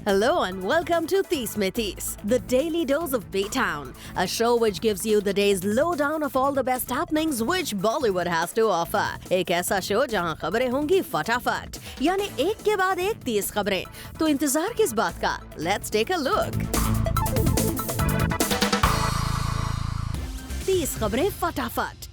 Hello and welcome to Tees Mein Tees, the daily dose of B-Town, a show which gives you the day's lowdown of all the best happenings which Bollywood has to offer. एक ऐसा show जहां खबरें होंगी फटाफट, यानी एक के बाद एक 30 खबरें। तो इंतजार किस बात का? Let's take a look. 30 खबरें फटाफट।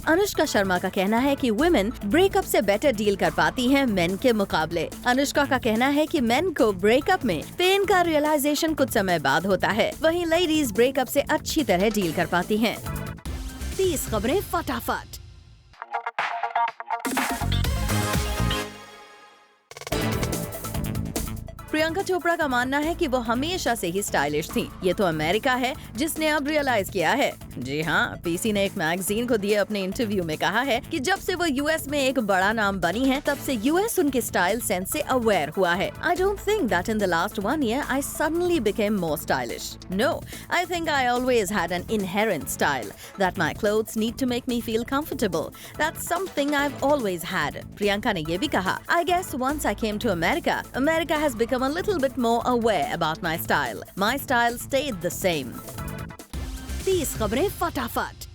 अनुष्का शर्मा का कहना है कि वुमेन ब्रेकअप से बेटर डील कर पाती हैं मेन के मुकाबले। अनुष्का का कहना है कि मेन को ब्रेकअप में पेन का रियलाइजेशन कुछ समय बाद होता है, वहीं लेडीज ब्रेकअप से अच्छी तरह डील कर पाती हैं। 30 खबरें फटाफट। प्रियंका चोपड़ा का मानना है कि वो हमेशा से ही स्टाइलिश थी। ये तो अमेरिका है जिसने अब रियलाइज किया है। जी हाँ, पीसी ने एक मैगजीन को दिए अपने इंटरव्यू में कहा है कि जब से वो यूएस में एक बड़ा नाम बनी है, तब से यूएस उनके स्टाइल सेंस से अवेयर हुआ है। I don't think that in the last 1 year I suddenly became more stylish. No, I think I always had an inherent style that my clothes need to make me feel comfortable. That's something I've always had. Priyanka ने ये भी कहा, I guess once I came to America, America has become a little bit more aware about my style. My style stayed the same. 30 खबरें फटाफट।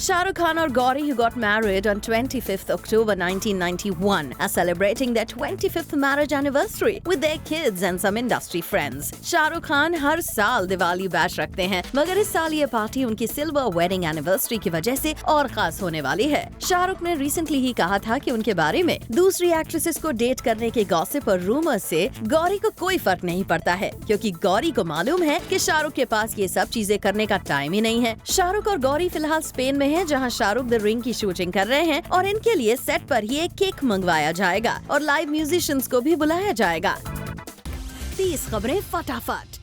Shah Rukh Khan और Gauri who got married on 25th October 1991 are celebrating their 25th marriage anniversary with their kids and some industry friends. Shah Rukh Khan हर साल Diwali bash रखते हैं, मगर इस साल ये पार्टी उनकी सिल्वर वेडिंग एनिवर्सरी की वजह से और खास होने वाली है। शाहरुख ने रिसेंटली ही कहा था कि उनके बारे में दूसरी एक्ट्रेसेस को डेट करने के गॉसिप और रूमर्स से गौरी को कोई फर्क नहीं पड़ता है, क्योंकि गौरी को मालूम है कि शाहरुख के पास ये सब चीजें करने का टाइम ही नहीं है। शाहरुख और गौरी फिलहाल स्पेन में है, जहां शाहरुख द रिंग की शूटिंग कर रहे हैं और इनके लिए सेट पर ही एक केक मंगवाया जाएगा और लाइव म्यूजिशियंस को भी बुलाया जाएगा। 30 खबरें फटाफट।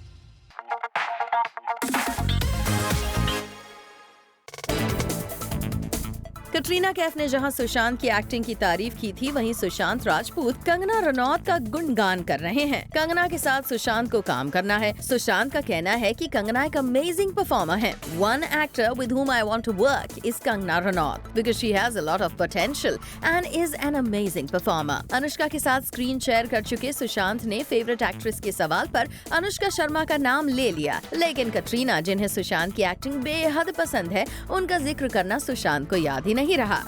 कटरीना कैफ ने जहां सुशांत की एक्टिंग की तारीफ की थी, वहीं सुशांत राजपूत कंगना रनौत का गुणगान कर रहे हैं। कंगना के साथ सुशांत को काम करना है। सुशांत का कहना है कि कंगना एक अमेजिंग परफॉर्मर है। One actor with whom I want to work is Kangana Ranaut because she has a lot of potential and is an amazing performer. Anushka के साथ स्क्रीन शेयर कर चुके सुशांत ने फेवरेट एक्ट्रेस के सवाल पर अनुष्का शर्मा का नाम ले लिया, लेकिन कटरीना, जिन्हें सुशांत की एक्टिंग बेहद पसंद है, उनका जिक्र करना सुशांत को याद ही नहीं रहा।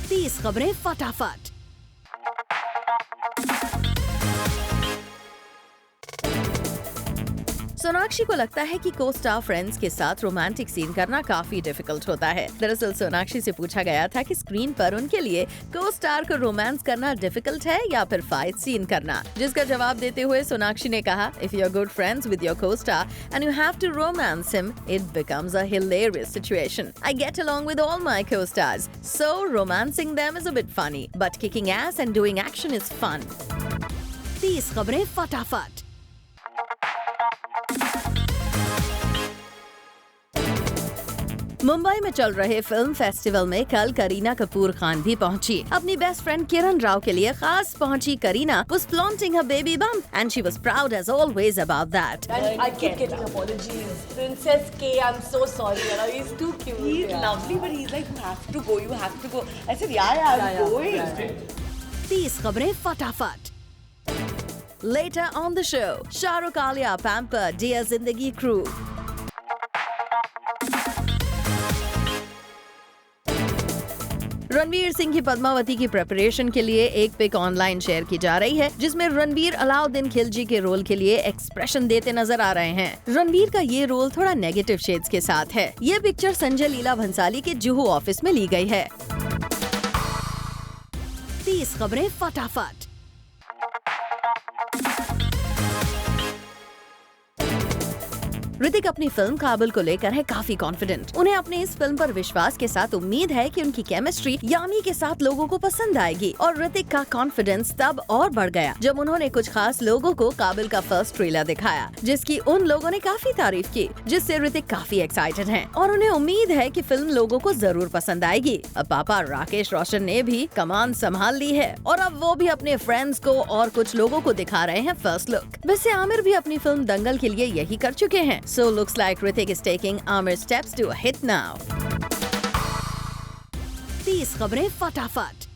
30 खबरें फटाफट। सोनाक्षी को लगता है कि को स्टार फ्रेंड्स के साथ रोमांटिक सीन करना काफी डिफिकल्ट होता है। दरअसल सोनाक्षी से पूछा गया था कि स्क्रीन पर उनके लिए को स्टार को रोमांस करना डिफिकल्ट है या फिर फाइट सीन करना, जिसका जवाब देते हुए सोनाक्षी ने कहा, if you are good friends with your co star and you have to romance him, it becomes a hilarious situation. I get along with all my co-stars, so romancing them is a bit funny, but kicking ass and doing action is fun. 30 खबरें फटाफट। मुंबई में चल रहे film festival में कल करीना कपूर खान भी पहुंची। अपनी बेस्ट फ्रेंड किरण राव के लिए खास पहुंची Kareena was flaunting her baby bump and she was proud as always about that. And I keep getting apologies. Princess K, I'm so sorry. He's too cute. He's lovely, but he's like, you have to go, you have to go. I said, yeah, I'm going. 30 खबरें फटाफट। Later on the show, Shah Rukh Alia pamper Dear Zindagi crew. Ranveer Singh की पद्मावती की preparation के लिए एक pick online share की जा रही है, जिसमें रणवीर अलाउद्दीन खिलजी के रोल के लिए एक्सप्रेशन देते नजर आ रहे हैं। रणवीर का ये रोल थोड़ा नेगेटिव शेड्स के साथ है। ये पिक्चर संजय लीला भंसाली के जुहू ऑफिस में ली गई है। 30 खबरें फटाफट। ऋतिक अपनी फिल्म काबिल को लेकर है काफी कॉन्फिडेंट। उन्हें अपने इस फिल्म पर विश्वास के साथ उम्मीद है कि उनकी केमिस्ट्री यामी के साथ लोगों को पसंद आएगी। और ऋतिक का कॉन्फिडेंस तब और बढ़ गया जब उन्होंने कुछ खास लोगों को काबिल का फर्स्ट ट्रेलर दिखाया, जिसकी उन लोगों ने काफी तारीफ की, जिससे ऋतिक काफी एक्साइटेड हैं और उन्हें उम्मीद है कि फिल्म लोगों को जरूर पसंद आएगी। अब पापा राकेश रोशन ने भी कमान संभाल ली है और अब वो भी अपने फ्रेंड्स को और कुछ लोगों को दिखा रहे हैं फर्स्ट लुक। वैसे आमिर भी अपनी फिल्म दंगल के लिए यही कर चुके हैं। So looks like Hrithik is taking Aamir's steps to a hit now. 30 खबरें फटाफट।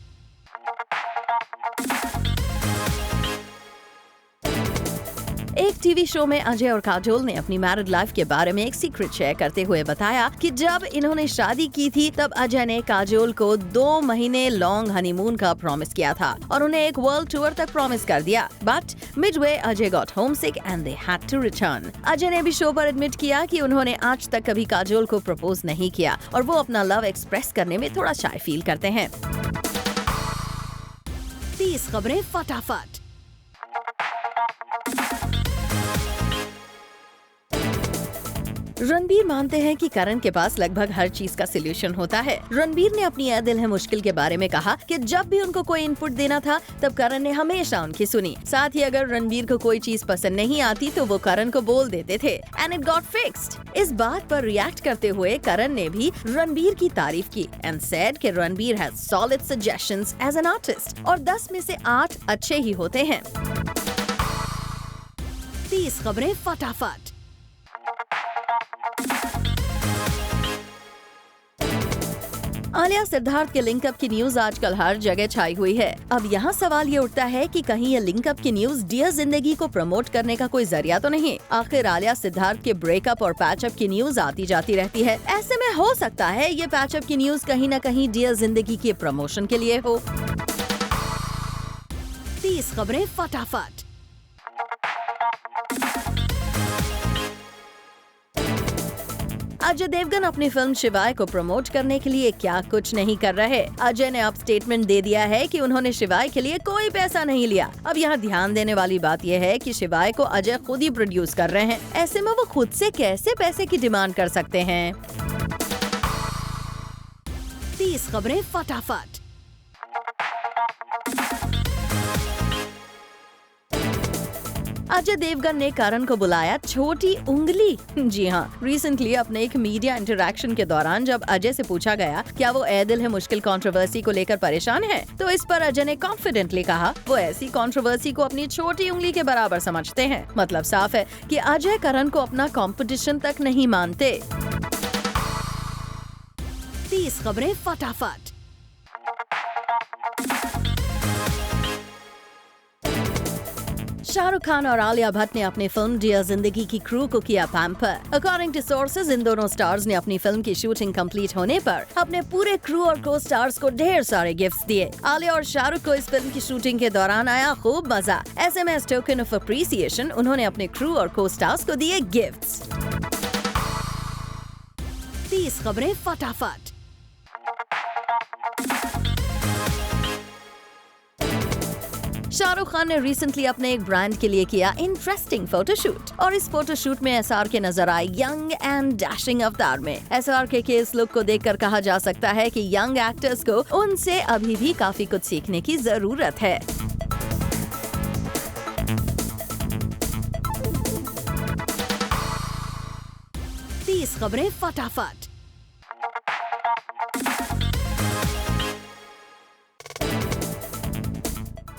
एक टीवी शो में अजय और काजोल ने अपनी मैरिड लाइफ के बारे में एक सीक्रेट शेयर करते हुए बताया कि जब इन्होंने शादी की थी तब अजय ने काजोल को 2 महीने लॉन्ग हनीमून का प्रॉमिस किया था और उन्हें एक वर्ल्ड टूर तक प्रॉमिस कर दिया। But midway Ajay got homesick and they had to return. Ajay ने भी शो पर एडमिट किया कि उन्होंने आज तक कभी काजोल को प्रपोज नहीं किया और वो अपना लव एक्सप्रेस करने में थोड़ा शाय फील करते हैं। 30 खबरें फटाफट। रणबीर मानते हैं कि करण के पास लगभग हर चीज का सलूशन होता है। रणबीर ने अपनी ए दिल है मुश्किल के बारे में कहा कि जब भी उनको कोई इनपुट देना था तब करण ने हमेशा उनकी सुनी। साथ ही अगर रणबीर को कोई चीज पसंद नहीं आती तो वो करण को बोल देते थे एंड इट गॉट फिक्स्ड। इस बात पर रिएक्ट करते हुए करण ने भी रणबीर की तारीफ की एंड सेड कि Ranbir has solid suggestions as an artist और 10 में से 8 अच्छे ही होते हैं। 30 खबरें फटाफट। आलिया सिद्धार्थ के लिंकअप की न्यूज आजकल हर जगह छाई हुई है। अब यहाँ सवाल ये उठता है कि कहीं ये लिंकअप की न्यूज डियर जिंदगी को प्रमोट करने का कोई जरिया तो नहीं। आखिर आलिया सिद्धार्थ के ब्रेकअप और पैचअप की न्यूज आती जाती रहती है। ऐसे में हो सकता है ये पैचअप की न्यूज कहीं न कहीं डियर जिंदगी के प्रमोशन के लिए हो। 30 खबरें फटाफट। अजय देवगन अपनी फिल्म शिवाय को प्रमोट करने के लिए क्या कुछ नहीं कर रहे। अजय ने अब स्टेटमेंट दे दिया है कि उन्होंने शिवाय के लिए कोई पैसा नहीं लिया। अब यहाँ ध्यान देने वाली बात यह है कि शिवाय को अजय खुद ही प्रोड्यूस कर रहे हैं। ऐसे में वो खुद से कैसे पैसे की डिमांड कर सकते हैं। 30 खबरें फटाफट। अजय देवगन ने करण को बुलाया छोटी उंगली। जी हाँ, रिसेंटली अपने एक मीडिया इंटरैक्शन के दौरान जब अजय से पूछा गया क्या वो ए दिल है मुश्किल कंट्रोवर्सी को लेकर परेशान है, तो इस पर अजय ने कॉन्फिडेंटली कहा वो ऐसी कंट्रोवर्सी को अपनी छोटी उंगली के बराबर समझते हैं। मतलब साफ है कि अजय करण को अपना कंपटीशन तक नहीं मानते। 30 खबरें फटाफट। शाहरुख खान और आलिया भट्ट ने अपनी फिल्म डियर जिंदगी की क्रू को किया पैम्पर। अकॉर्डिंग टू सोर्सेज इन दोनों स्टार्स ने अपनी फिल्म की शूटिंग कंप्लीट होने पर अपने पूरे क्रू और को स्टार्स को ढेर सारे गिफ्ट्स दिए। आलिया और शाहरुख को इस फिल्म की शूटिंग के दौरान आया खूब मजा। ऐसे में एज टोकन ऑफ अप्रिसिएशन उन्होंने अपने क्रू और को स्टार्स को दिए गिफ्ट्स। 30 खबरें फटाफट। शाहरुख खान ने रिसेंटली अपने एक ब्रांड के लिए किया इंटरेस्टिंग फोटोशूट और इस फोटोशूट में SRK नजर आए यंग एंड डैशिंग अवतार में। SRK के इस लुक को देखकर कहा जा सकता है कि यंग एक्टर्स को उनसे अभी भी काफी कुछ सीखने की जरूरत है। 30 खबरें फटाफट।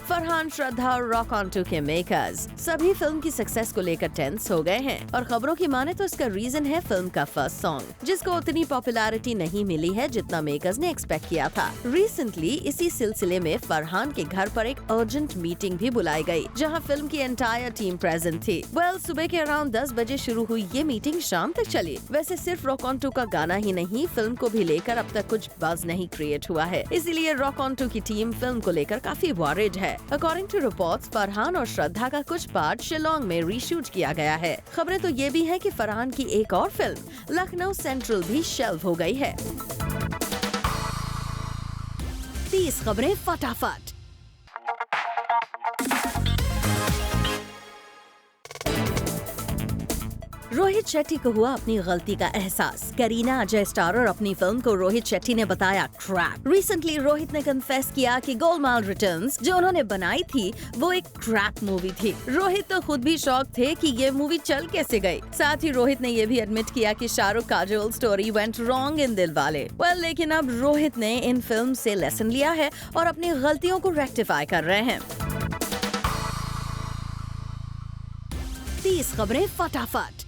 फरहान, श्रद्धा और रॉक ऑन 2 के मेकर्स सभी फिल्म की सक्सेस को लेकर टेंस हो गए हैं और खबरों की माने तो इसका रीजन है फिल्म का फर्स्ट सॉन्ग, जिसको उतनी पॉपुलैरिटी नहीं मिली है जितना मेकर्स ने एक्सपेक्ट किया था। रिसेंटली इसी सिलसिले में फरहान के घर पर एक अर्जेंट मीटिंग भी बुलाई गई, जहां फिल्म की एंटायर टीम प्रेजेंट थी। सुबह के अराउंड 10 बजे शुरू हुई ये मीटिंग शाम तक चली। वैसे सिर्फ रॉक ऑन 2 का गाना ही नहीं, फिल्म को भी लेकर अब तक कुछ बज़ नहीं क्रिएट हुआ है, इसीलिए रॉक ऑन 2 की टीम फिल्म को लेकर काफी वॉरिड है। अकॉर्डिंग टू रिपोर्ट्स, फरहान और श्रद्धा का कुछ पार्ट शिलोंग में रीशूट किया गया है। खबरें तो ये भी है कि फरहान की एक और फिल्म लखनऊ सेंट्रल भी शेल्व हो गई है। 30 खबरें फटाफट। रोहित शेट्टी को हुआ अपनी गलती का एहसास। करीना अजय स्टारर अपनी फिल्म को रोहित शेट्टी ने बताया क्रैप। रिसेंटली रोहित ने कन्फेस किया कि गोलमाल रिटर्न्स जो उन्होंने बनाई थी वो एक क्रैप मूवी थी। रोहित तो खुद भी शॉक थे कि ये मूवी चल कैसे गई। साथ ही रोहित ने ये भी एडमिट किया कि Shahrukh Kajol story went wrong in Dilwale. लेकिन अब रोहित ने इन फिल्म से लेसन लिया है और अपनी गलतियों को रेक्टिफाई कर रहे हैं। 30 खबरें फटाफट।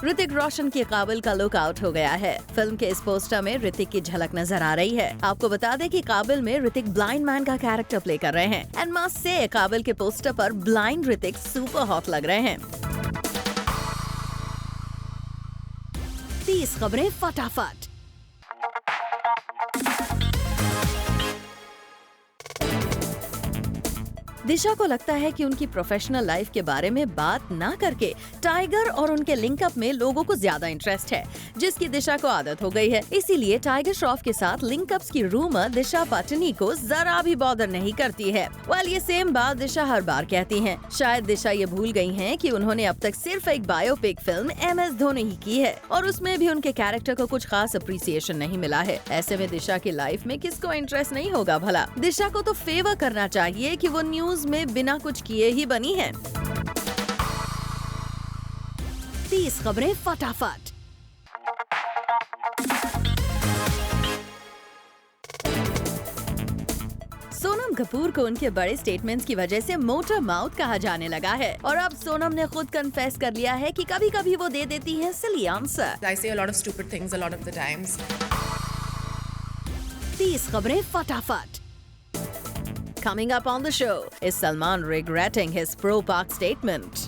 ऋतिक रोशन के काबिल का लुक आउट हो गया है। फिल्म के इस पोस्टर में ऋतिक की झलक नजर आ रही है। आपको बता दें कि काबिल में ऋतिक ब्लाइंड मैन का कैरेक्टर प्ले कर रहे हैं। एंड मस्ट से काबिल के पोस्टर पर ब्लाइंड ऋतिक सुपर हॉट लग रहे हैं। 30 खबरें फटाफट। दिशा को लगता है कि उनकी प्रोफेशनल लाइफ के बारे में बात ना करके टाइगर और उनके लिंकअप में लोगों को ज्यादा इंटरेस्ट है, जिसकी दिशा को आदत हो गई है। इसीलिए टाइगर श्रॉफ के साथ लिंकअप्स की रूमर दिशा पटनी को जरा भी बॉदर नहीं करती है। वेल, ये सेम बात दिशा हर बार कहती हैं। शायद दिशा ये भूल गई हैं कि उन्होंने अब तक सिर्फ एक बायोपिक फिल्म MS धोनी ही की है और उसमें भी उनके कैरेक्टर को कुछ खास अप्रिसिएशन नहीं मिला है। ऐसे में दिशा की लाइफ में किसको इंटरेस्ट नहीं होगा भला। दिशा को तो फेवर करना चाहिए कि वो न्यूज में बिना कुछ किए ही बनी है। 30 खबरें फटाफट। सोनम कपूर को उनके बड़े स्टेटमेंट्स की वजह से मोटर माउथ कहा जाने लगा है और अब सोनम ने खुद कन्फेस कर लिया है कि कभी-कभी वो दे देती हैं सिली answer. I say a lot of stupid things a lot of the times. 30 खबरें फटाफट। Coming up on the show, is Salman regretting his pro-Pak statement?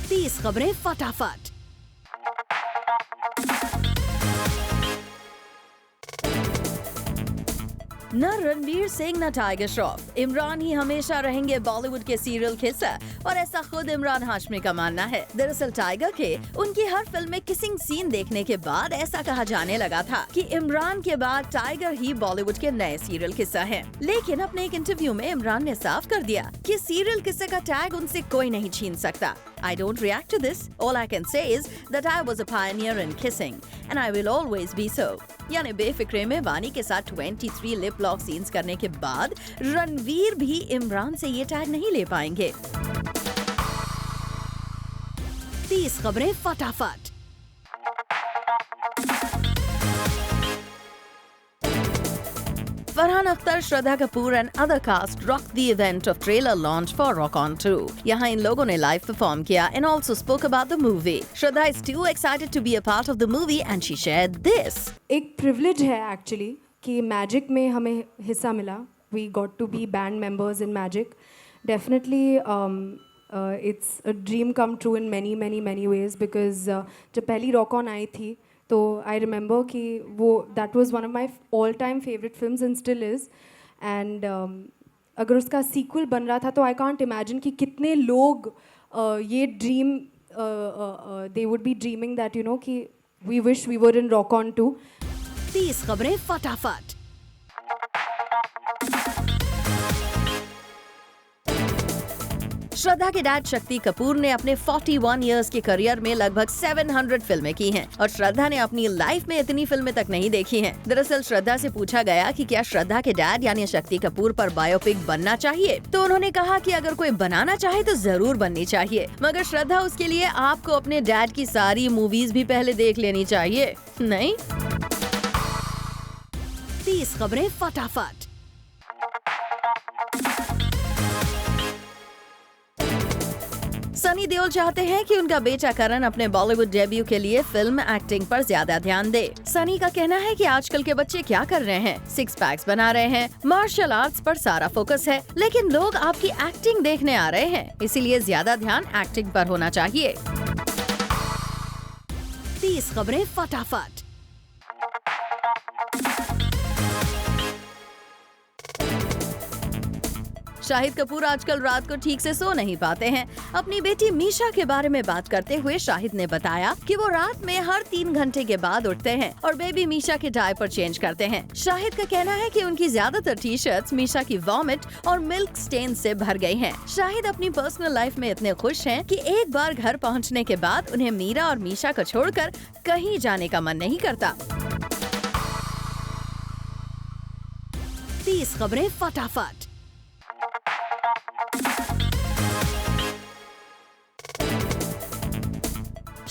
तीस खबरें फटाफट। न रणवीर सिंह न टाइगर श्रॉफ, इमरान ही हमेशा रहेंगे बॉलीवुड के सीरियल किसर और ऐसा खुद इमरान हाशमी का मानना है। दरअसल टाइगर के उनकी हर फिल्म में किसिंग सीन देखने के बाद ऐसा कहा जाने लगा था कि इमरान के बाद टाइगर ही बॉलीवुड के नए सीरियल किसर हैं। लेकिन अपने एक इंटरव्यू में इमरान ने साफ कर दिया कि सीरियल किसर का टैग उनसे कोई नहीं छीन सकता। I don't react to this. All I can say is that I was a pioneer in kissing and I will always be so. यानी बेफिक्रे में वानी के साथ 23 लिप लॉक सीन्स करने के बाद रणवीर भी इमरान से ये टैग नहीं ले पाएंगे। 30 खबरें फटाफट। Farhan Akhtar, Shraddha Kapoor and other cast rock the event of trailer launch for Rock On 2। यहाँ इन लोगों ने लाइव परफॉर्म किया and also spoke about the movie. Shraddha is too excited to be a part of the movie and she shared this. एक privilege है actually कि Magic में हमें हिस्सा मिला। We got to be band members in Magic. Definitely it's a dream come true in many many many ways because जब पहली rock on I थी तो आई रिमेंबर कि वो that was one of my all time favourite films and still is. And अगर उसका sequel बन रहा था तो आई कांट इमेजिन कि कितने लोग ये dream they would be dreaming that you know कि we wish we were in Rock On 2। 30 खबरें फटाफट। श्रद्धा के डैड शक्ति कपूर ने अपने 41 इयर्स के करियर में लगभग 700 फिल्में की हैं और श्रद्धा ने अपनी लाइफ में इतनी फिल्में तक नहीं देखी हैं। दरअसल श्रद्धा से पूछा गया कि क्या श्रद्धा के डैड यानी शक्ति कपूर पर बायोपिक बनना चाहिए, तो उन्होंने कहा कि अगर कोई बनाना चाहे तो जरूर बननी चाहिए, मगर श्रद्धा उसके लिए आपको अपने डैड की सारी मूवीज भी पहले देख लेनी चाहिए, नहीं? 30 खबरें फटाफट। सनी देओल चाहते हैं कि उनका बेटा करण अपने बॉलीवुड डेब्यू के लिए फिल्म एक्टिंग पर ज्यादा ध्यान दे। सनी का कहना है कि आजकल के बच्चे क्या कर रहे हैं, 6 पैक्स बना रहे हैं, मार्शल आर्ट्स पर सारा फोकस है, लेकिन लोग आपकी एक्टिंग देखने आ रहे हैं, इसीलिए ज्यादा ध्यान एक्टिंग पर होना चाहिए। 30 खबरें फटाफट। शाहिद कपूर आजकल रात को ठीक से सो नहीं पाते हैं। अपनी बेटी मीशा के बारे में बात करते हुए शाहिद ने बताया कि वो रात में हर 3 घंटे के बाद उठते हैं और बेबी मीशा के डायपर चेंज करते हैं। शाहिद का कहना है कि उनकी ज्यादातर टी शर्ट्स मीशा की वॉमिट और मिल्क स्टेन से भर गई हैं। शाहिद अपनी पर्सनल लाइफ में इतने खुश हैं कि एक बार घर पहुंचने के बाद उन्हें मीरा और मीशा को छोड़कर कहीं जाने का मन नहीं करता। 30 खबरें फटाफट।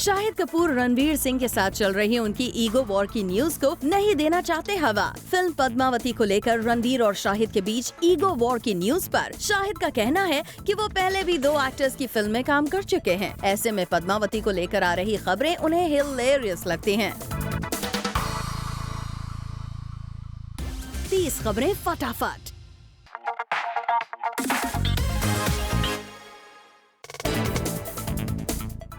शाहिद कपूर रणवीर सिंह के साथ चल रही उनकी ईगो वॉर की न्यूज को नहीं देना चाहते हवा। फिल्म पद्मावती को लेकर रणवीर और शाहिद के बीच ईगो वॉर की न्यूज पर शाहिद का कहना है कि वो पहले भी 2 एक्टर्स की फिल्म में काम कर चुके हैं। ऐसे में पद्मावती को लेकर आ रही खबरें उन्हें हिलेरियस लगती हैं। 30 खबरें फटाफट।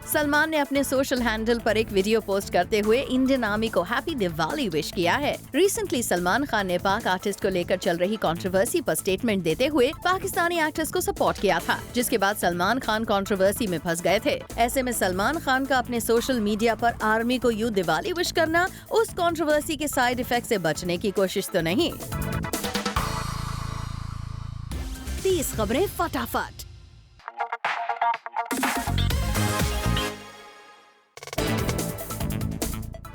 सलमान ने अपने सोशल हैंडल पर एक वीडियो पोस्ट करते हुए इंडियन आर्मी को हैप्पी दिवाली विश किया है। रिसेंटली सलमान खान ने पाक आर्टिस्ट को लेकर चल रही कंट्रोवर्सी पर स्टेटमेंट देते हुए पाकिस्तानी एक्टर्स को सपोर्ट किया था, जिसके बाद सलमान खान कंट्रोवर्सी में फंस गए थे। ऐसे में सलमान खान का अपने सोशल मीडिया पर आर्मी को यूं दिवाली विश करना उस कंट्रोवर्सी के साइड इफेक्ट से बचने की कोशिश तो नहीं। 30 खबरें फटाफट।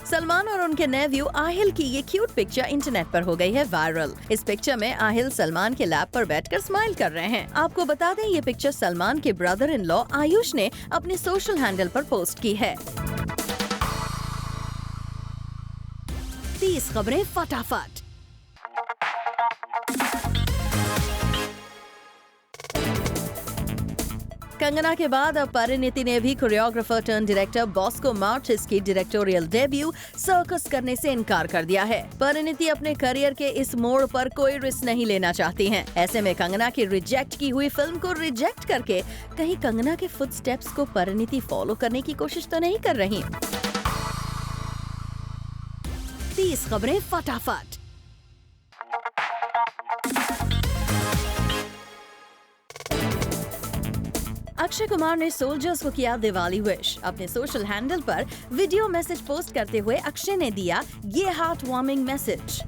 सलमान और उनके नेव्यू आहिल की ये क्यूट पिक्चर इंटरनेट पर हो गई है वायरल। इस पिक्चर में आहिल सलमान के लैप पर बैठकर स्माइल कर रहे हैं। आपको बता दें ये पिक्चर सलमान के ब्रदर इन लॉ आयुष ने अपने सोशल हैंडल पर पोस्ट की है। 30 खबरें फटाफट। कंगना के बाद अब परिणीति ने भी choreographer turn director Bosco Martin's की डायरेक्टोरियल डेब्यू सर्कस करने से इनकार कर दिया है। परिणीति अपने करियर के इस मोड़ पर कोई रिस्क नहीं लेना चाहती हैं। ऐसे में कंगना की रिजेक्ट की हुई फिल्म को रिजेक्ट करके कहीं कंगना के फुटस्टेप्स को परिणीति फॉलो करने की कोशिश तो नहीं कर रही। 30 खबरें फटाफट। अक्षय कुमार ने सोल्जर्स को किया दिवाली विश। अपने सोशल हैंडल पर वीडियो मैसेज पोस्ट करते हुए अक्षय ने दिया ये हार्ट वार्मिंग मैसेज।